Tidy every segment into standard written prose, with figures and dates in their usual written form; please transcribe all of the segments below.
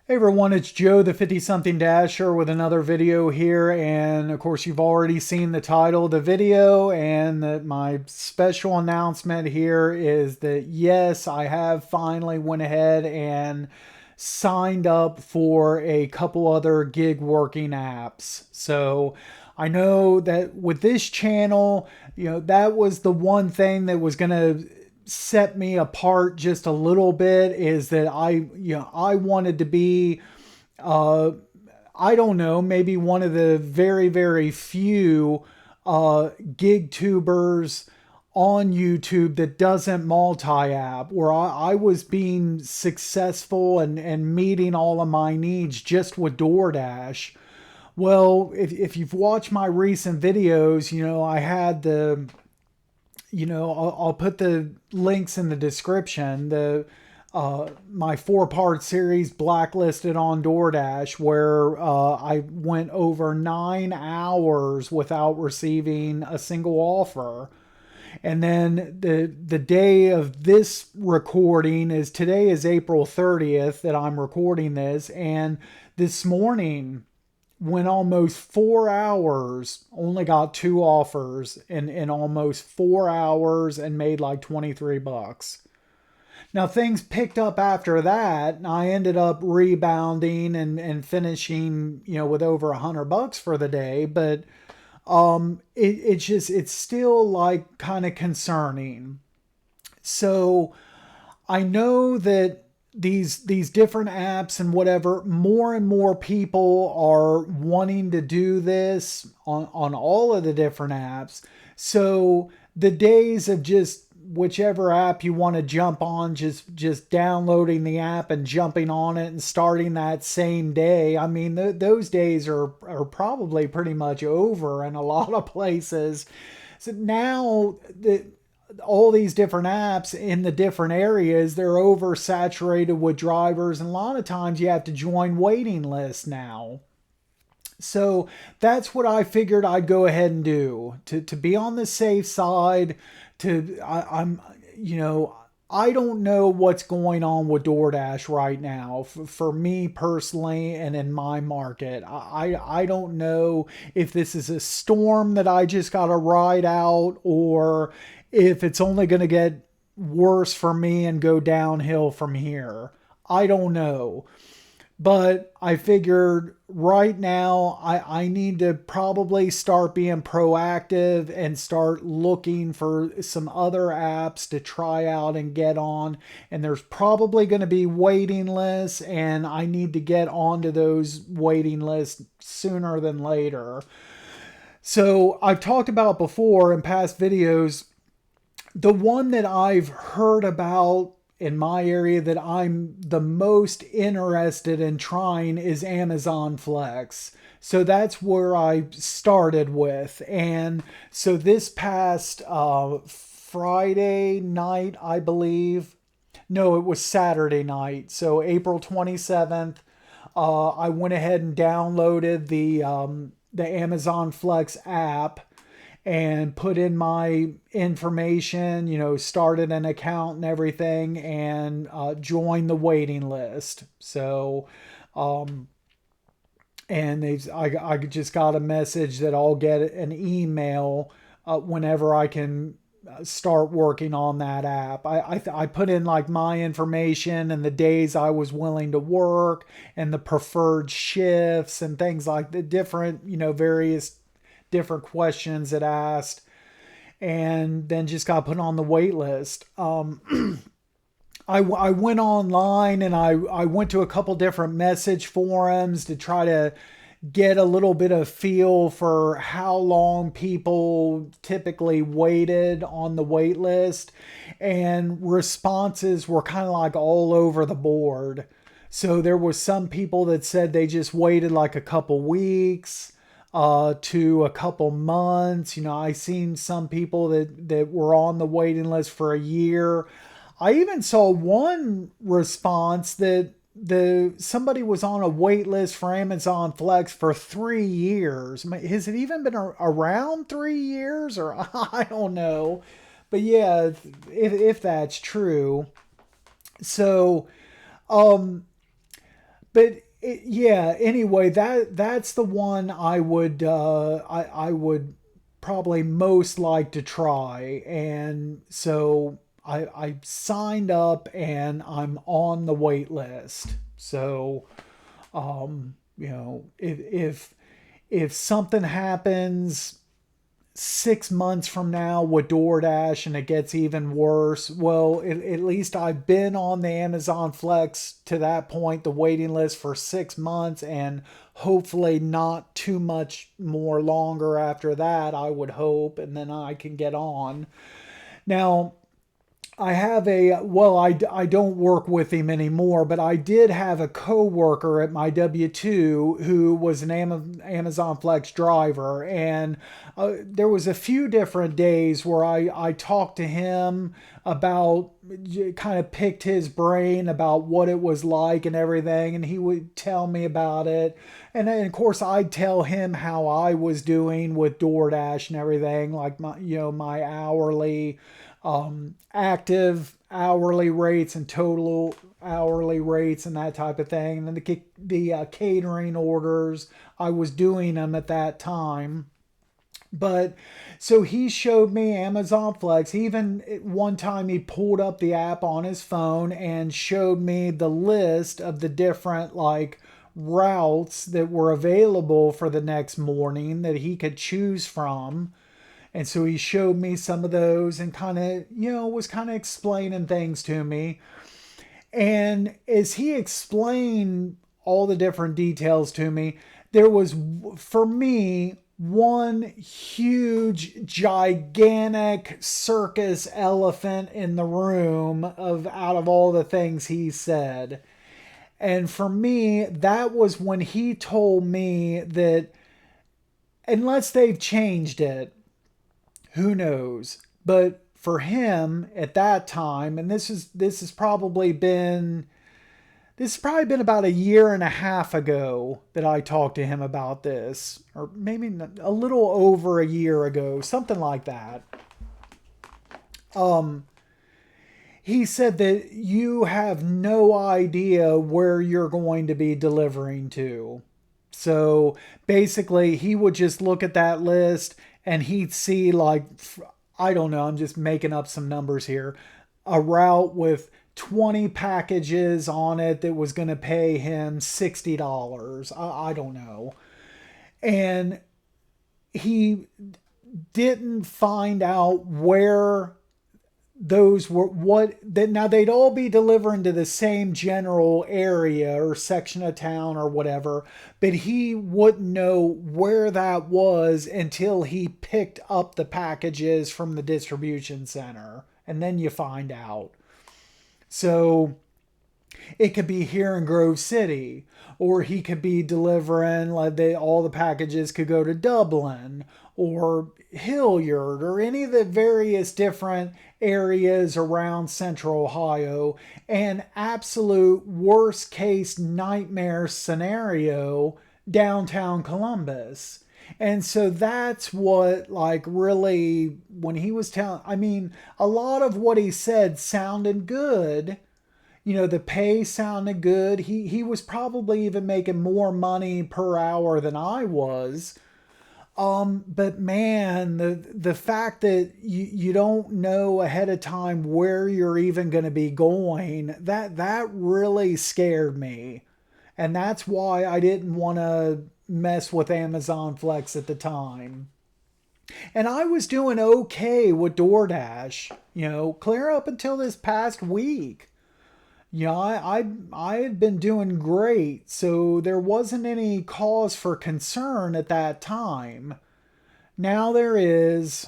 Hey everyone, it's Joe the 50 something Dasher with another video here. And of course, you've already seen the title of the video. And my special announcement here is that yes, I have finally went ahead and signed up for a couple other gig working apps. So I know that with this channel, that was the one thing that was going to set me apart just a little bit, is that I wanted to be, uh, I don't know, maybe one of the very, very few gig tubers on YouTube that doesn't multi-app, where I was being successful and meeting all of my needs just with DoorDash. Well, if you've watched my recent videos, I had I'll put the links in the description. My 4-part series, Blacklisted on DoorDash, where I went over 9 hours without receiving a single offer. And then the day of this recording is, today is April 30th that I'm recording this, and this morning, went almost 4 hours, only got 2 offers in almost 4 hours, and made like 23 bucks. Now things picked up after that, and I ended up rebounding and finishing, with over 100 bucks for the day. But it's still like kind of concerning. So I know that these different apps and whatever, more and more people are wanting to do this on all of the different apps. So the days of just whichever app you want to jump on, just downloading the app and jumping on it and starting that same day, I mean, those days are probably pretty much over in a lot of places. So now the all these different apps in the different areas, they're oversaturated with drivers, and a lot of times you have to join waiting lists now. So that's what I figured I'd go ahead and do to be on the safe side. I'm, I don't know what's going on with DoorDash right now for me personally and in my market. I don't know if this is a storm that I just got to ride out, or if it's only going to get worse for me and go downhill from here. I don't know. But I figured right now I need to probably start being proactive and start looking for some other apps to try out and get on. And there's probably going to be waiting lists, and I need to get onto those waiting lists sooner than later. So I've talked about before in past videos, the one that I've heard about in my area that I'm the most interested in trying is Amazon Flex. So that's where I started with. And so this past Friday night, I believe, no, it was Saturday night. So April 27th, I went ahead and downloaded the Amazon Flex app and put in my information, started an account and everything, and joined the waiting list. So, and I just got a message that I'll get an email whenever I can start working on that app. I put in like my information and the days I was willing to work and the preferred shifts and things like the different, various different questions it asked, and then just got put on the wait list. I went online and I went to a couple different message forums to try to get a little bit of feel for how long people typically waited on the wait list, and responses were kind of like all over the board. So there was some people that said they just waited like a couple weeks to a couple months. I seen some people that were on the waiting list for a year. I even saw one response that somebody was on a wait list for Amazon Flex for 3 years. Has it even been around 3 years, or I don't know? But yeah, if that's true. So, but yeah, anyway, that's the one I would probably most like to try. And so I signed up and I'm on the wait list. So if something happens 6 months from now with DoorDash and it gets even worse, well, at least I've been on the Amazon Flex to that point, the waiting list for 6 months, and hopefully not too much more longer after that, I would hope, and then I can get on. Now, I have I don't work with him anymore, but I did have a coworker at my W-2 who was an Amazon Flex driver. And there was a few different days where I talked to him about, kind of picked his brain about what it was like and everything. And he would tell me about it. And then, of course, I'd tell him how I was doing with DoorDash and everything, like my hourly active hourly rates and total hourly rates and that type of thing. And then the catering orders, I was doing them at that time. But so he showed me Amazon Flex. Even one time he pulled up the app on his phone and showed me the list of the different like routes that were available for the next morning that he could choose from. And so he showed me some of those and kind of, was kind of explaining things to me. And as he explained all the different details to me, there was, for me, one huge, gigantic circus elephant in the room out of all the things he said. And for me, that was when he told me that unless they've changed it, who knows? But for him at that time, and this has probably been about a year and a half ago that I talked to him about this, or maybe a little over a year ago, something like that. He said that you have no idea where you're going to be delivering to. So basically, he would just look at that list and he'd see, like, I don't know, I'm just making up some numbers here, a route with 20 packages on it that was going to pay him $60. I don't know. And he didn't find out where those were, now they'd all be delivering to the same general area or section of town or whatever, but he wouldn't know where that was until he picked up the packages from the distribution center, and then you find out. So it could be here in Grove City, or he could be delivering, like, all the packages could go to Dublin or Hilliard or any of the various different areas around central Ohio. And absolute worst case nightmare scenario, downtown Columbus. And so that's what, like, really, when he was telling, I mean, a lot of what he said sounded good. The pay sounded good. He was probably even making more money per hour than I was. But man, the fact that you don't know ahead of time where you're even going to be going, that really scared me. And that's why I didn't want to mess with Amazon Flex at the time. And I was doing okay with DoorDash, clear up until this past week. I had been doing great, so there wasn't any cause for concern at that time. Now there is,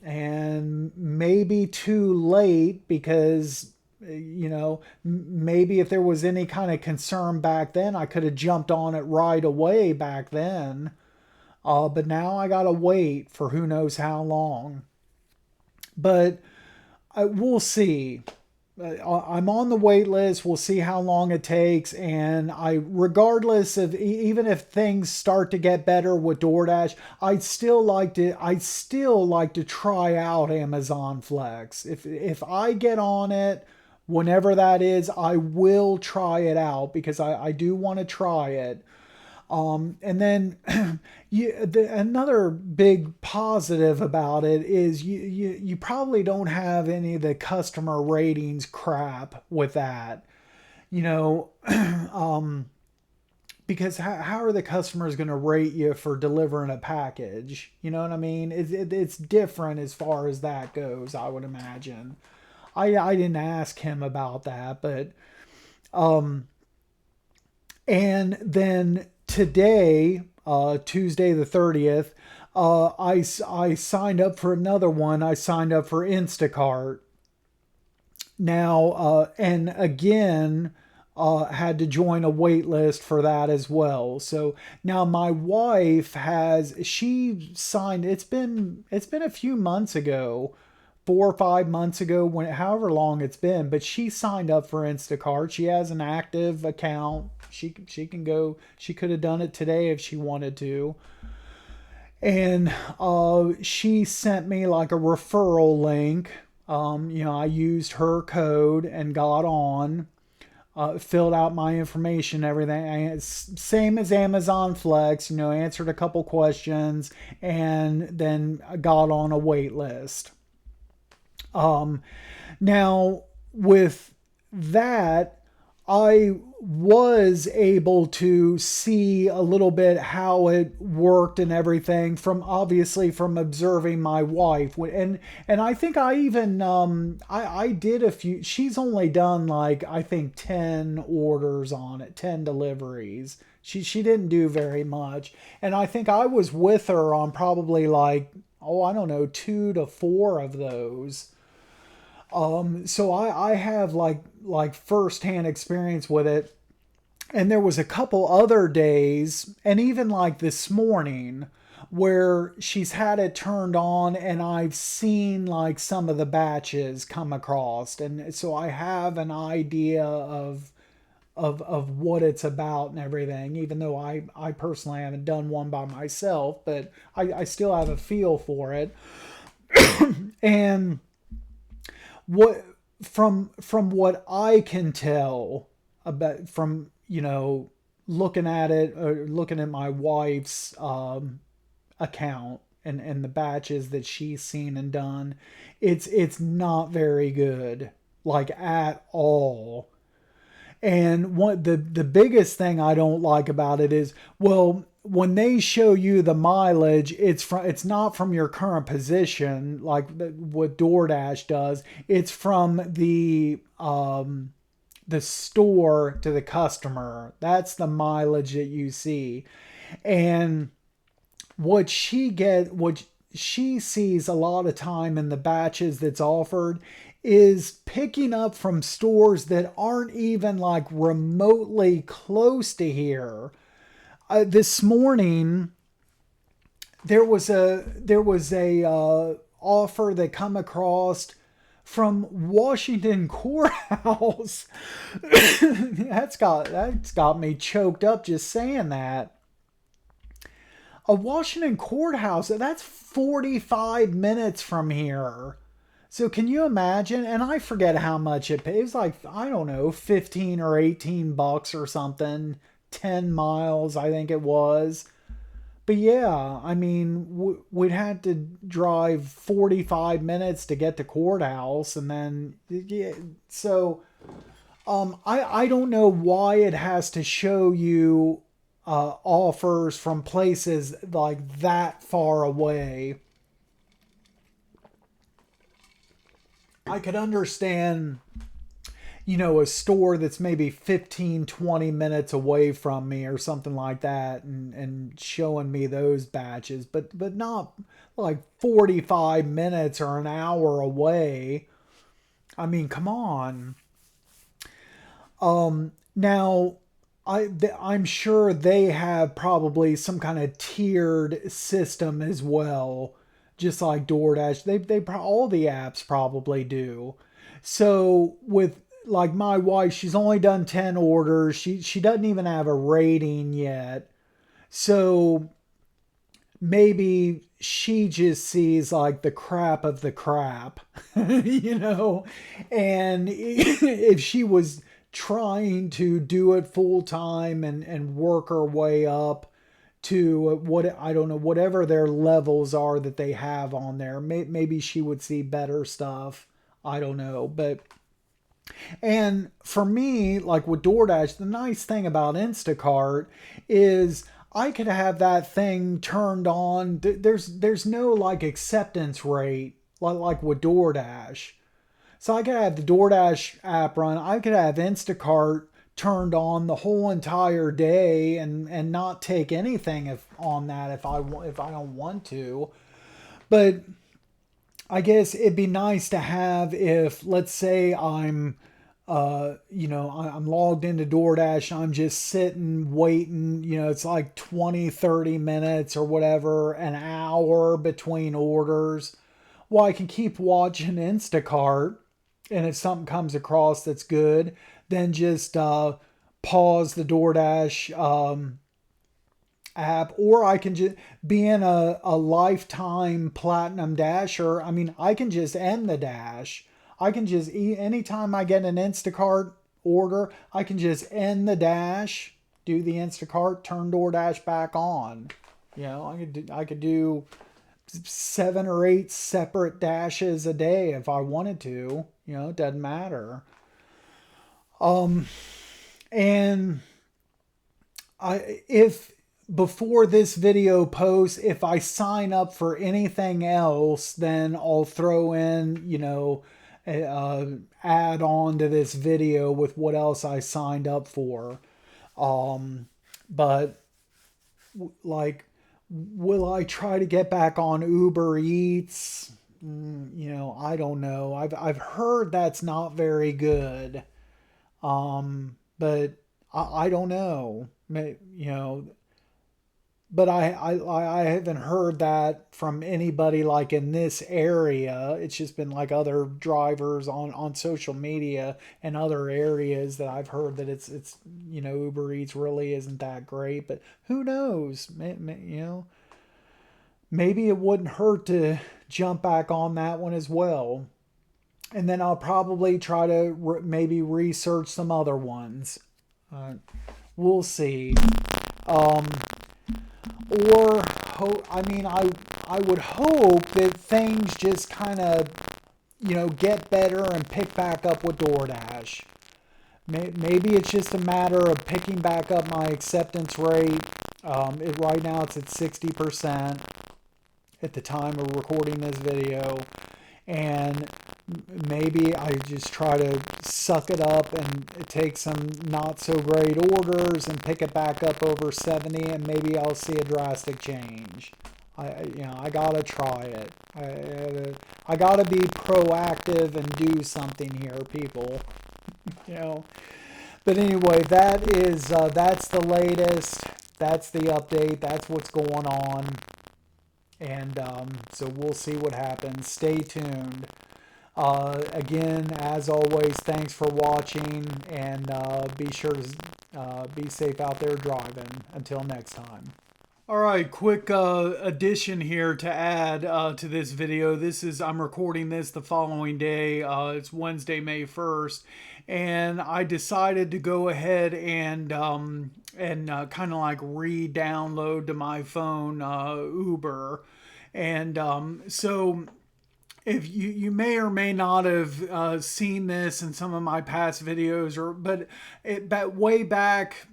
and maybe too late, because, maybe if there was any kind of concern back then, I could have jumped on it right away back then. But now I gotta wait for who knows how long. But we'll see. I'm on the wait list. We'll see how long it takes. And regardless of, even if things start to get better with DoorDash, I'd still like to try out Amazon Flex. If I get on it whenever that is, I will try it out because I do want to try it. And then another big positive about it is you probably don't have any of the customer ratings crap with that. You know, because how are the customers going to rate you for delivering a package? You know what I mean? It's different as far as that goes, I would imagine. I didn't ask him about that, but and then today, Tuesday the 30th, I signed up for another one. I signed up for Instacart. Now, and again, had to join a wait list for that as well. So now my wife she signed, it's been a few months ago, 4 or 5 months ago, however long it's been, but she signed up for Instacart. She has an active account. She can go, she could have done it today if she wanted to. And she sent me like a referral link. I used her code and got on, filled out my information, everything. Same as Amazon Flex, answered a couple questions and then got on a wait list. Now, with that, I was able to see a little bit how it worked and everything from observing my wife. And I think I even I did a few. She's only done like I think 10 orders on it, 10 deliveries. She didn't do very much, and I think I was with her on probably like, oh, I don't know, 2 to 4 of those. So I have like firsthand experience with it. And there was a couple other days, and even like this morning, where she's had it turned on and I've seen like some of the batches come across. And so I have an idea of what it's about and everything, even though I personally haven't done one by myself, but I still have a feel for it. And what from what I can tell about from looking at it or looking at my wife's account and the batches that she's seen and done, it's not very good, like at all. And what the biggest thing I don't like about it is, well, when they show you the mileage, it's not from your current position like what DoorDash does. It's from the store to the customer. That's the mileage that you see. And what she sees a lot of time in the batches that's offered is picking up from stores that aren't even like remotely close to here. This morning there was a offer that come across from Washington Courthouse. That's got me choked up just saying that. A Washington Courthouse, that's 45 minutes from here. So can you imagine? And I forget how much it pays. Like, I don't know, 15 or 18 bucks or something. 10 miles, I think it was. But yeah, I mean, we'd had to drive 45 minutes to get to courthouse, and then yeah, so I don't know why it has to show you offers from places like that far away. I could understand, a store that's maybe 15, 20 minutes away from me or something like that and showing me those batches, but not like 45 minutes or an hour away. I mean, come on. Now I'm sure they have probably some kind of tiered system as well, just like DoorDash. All the apps probably do. So with like my wife, she's only done 10 orders. She doesn't even have a rating yet. So maybe she just sees like the crap of the crap, you know, and if she was trying to do it full time and work her way up to what, I don't know, whatever their levels are that they have on there, maybe she would see better stuff. I don't know, but and for me, like with DoorDash, the nice thing about Instacart is I could have that thing turned on. There's no like acceptance rate like with DoorDash. So I could have the DoorDash app run. I could have Instacart turned on the whole entire day and not take anything if on that if I don't want to. But I guess it'd be nice to have if, let's say I'm logged into DoorDash, I'm just sitting waiting, it's like 20, 30 minutes or whatever, an hour between orders. Well, I can keep watching Instacart, and if something comes across that's good, then just pause the DoorDash app, or I can just, being a lifetime platinum dasher, I mean, I can just end the dash. I can just eat anytime I get an Instacart order, I can just end the dash, do the Instacart, turn DoorDash back on. I could do 7 or 8 separate dashes a day if I wanted to. It doesn't matter. And if before this video posts, if I sign up for anything else, then I'll throw in, add on to this video with what else I signed up for. But like, will I try to get back on Uber Eats? I don't know. I've heard that's not very good. But I don't know. But I haven't heard that from anybody like in this area. It's just been like other drivers on social media and other areas that I've heard that it's Uber Eats really isn't that great. But who knows? Maybe it wouldn't hurt to jump back on that one as well. And then I'll probably try to maybe research some other ones. We'll see. I would hope that things just kind of, get better and pick back up with DoorDash. Maybe it's just a matter of picking back up my acceptance rate. Right now it's at 60% at the time of recording this video. And maybe I just try to suck it up and take some not so great orders and pick it back up over 70, and maybe I'll see a drastic change. I gotta try it. I gotta be proactive and do something here, people. But anyway, that's the latest. That's the update. That's what's going on. And so we'll see what happens. Stay tuned. Again, as always, thanks for watching, and be sure to be safe out there driving. Until next time. All right, quick addition here to add to this video. I'm recording this the following day. It's Wednesday, May 1st, and I decided to go ahead and kind of like re-download to my phone Uber. And so if you may or may not have seen this in some of my past videos, but way back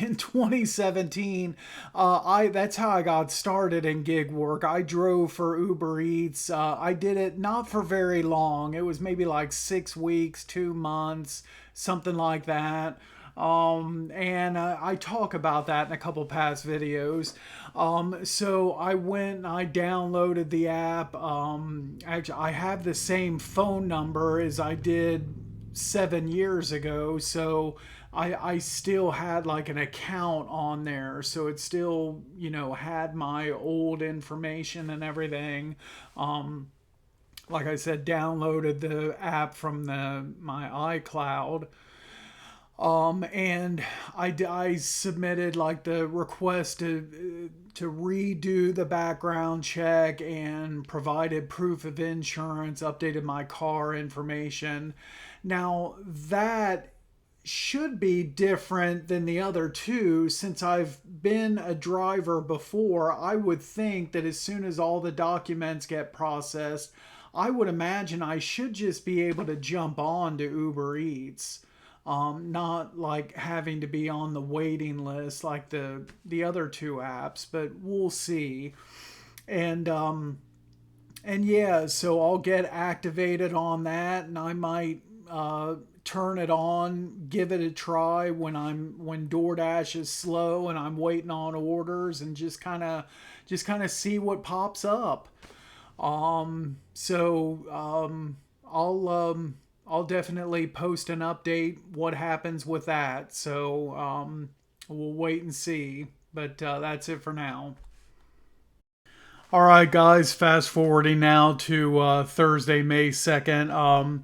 in 2017, that's how I got started in gig work. I drove for Uber Eats. I did it not for very long. It was maybe like 6 weeks, 2 months, something like that. And I talk about that in a couple past videos. So I went and I downloaded the app. Actually, I have the same phone number as I did 7 years ago, so I still had like an account on there, so it still had my old information and everything. Like I said, downloaded the app from my iCloud. And I submitted like the request to redo the background check and provided proof of insurance, updated my car information. Now that should be different than the other two. Since I've been a driver before, I would think that as soon as all the documents get processed, I would imagine I should just be able to jump on to Uber Eats. Not like having to be on the waiting list like the other two apps, but we'll see. And yeah, so I'll get activated on that, and I might turn it on, give it a try when DoorDash is slow and I'm waiting on orders, and just kind of see what pops up. I'll definitely post an update what happens with that. So we'll wait and see. But that's it for now. All right, guys. Fast forwarding now to Thursday, May 2nd.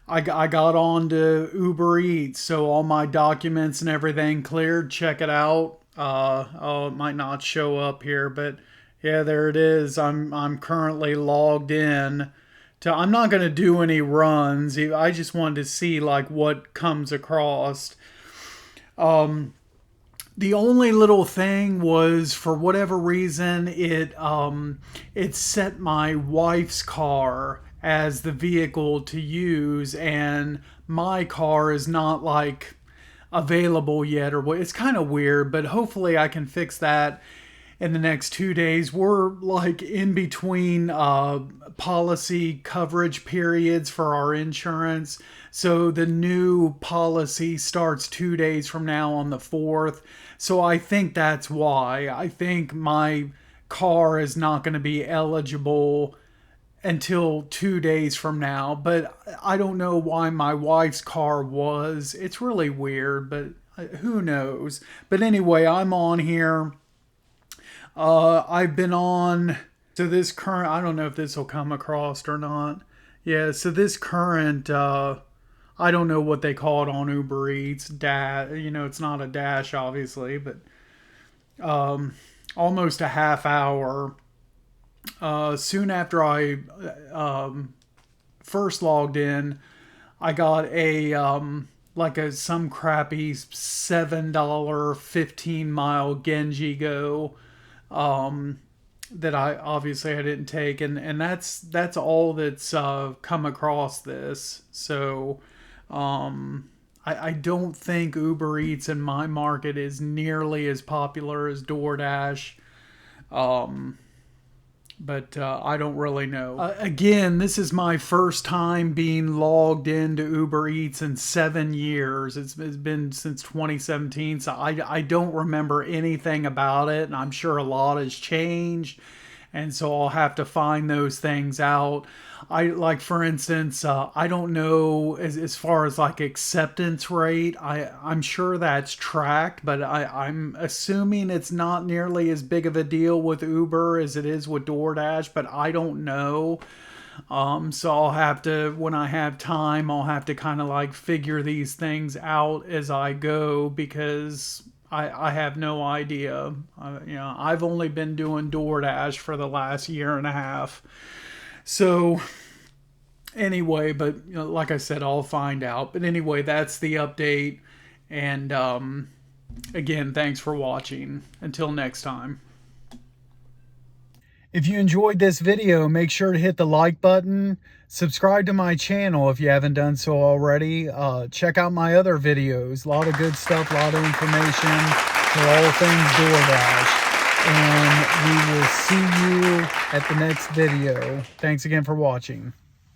I got on to Uber Eats, so all my documents and everything cleared. Check it out. Oh, it might not show up here, but yeah, there it is. I'm currently logged in. I'm not going to do any runs. I just wanted to see like what comes across. The only little thing was, for whatever reason, it set my wife's car as the vehicle to use, and my car is not like available yet, or what. It's kind of weird, but hopefully I can fix that in the next 2 days. We're like in between policy coverage periods for our insurance. So the new policy starts 2 days from now on the 4th. So I think that's why. I think my car is not going to be eligible until 2 days from now. But I don't know why my wife's car was. It's really weird, but who knows. But anyway, I'm on here. I've been on, so this current, I don't know if this will come across or not. Yeah, so this current, I don't know what they call it on Uber Eats, it's not a dash, obviously, but almost a half hour. Soon after I first logged in, I got some crappy $7 15-mile Genji Go that I didn't take, and that's all that's come across this. So I don't think Uber Eats in my market is nearly as popular as DoorDash. But I don't really know. Again, this is my first time being logged into Uber Eats in 7 years. It's been since 2017, so I don't remember anything about it, and I'm sure a lot has changed, and so I'll have to find those things out. For instance, I don't know as far as like acceptance rate. I'm sure that's tracked, but I'm assuming it's not nearly as big of a deal with Uber as it is with DoorDash, but I don't know. So I'll have to, when I have time, I'll have to kind of like figure these things out as I go, because I have no idea. I've only been doing DoorDash for the last year and a half. So anyway, but like I said, I'll find out. But anyway, that's the update. And again, thanks for watching. Until next time. If you enjoyed this video, make sure to hit the like button. Subscribe to my channel if you haven't done so already. Check out my other videos. A lot of good stuff, a lot of information for all things DoorDash. And we will see you at the next video. Thanks again for watching.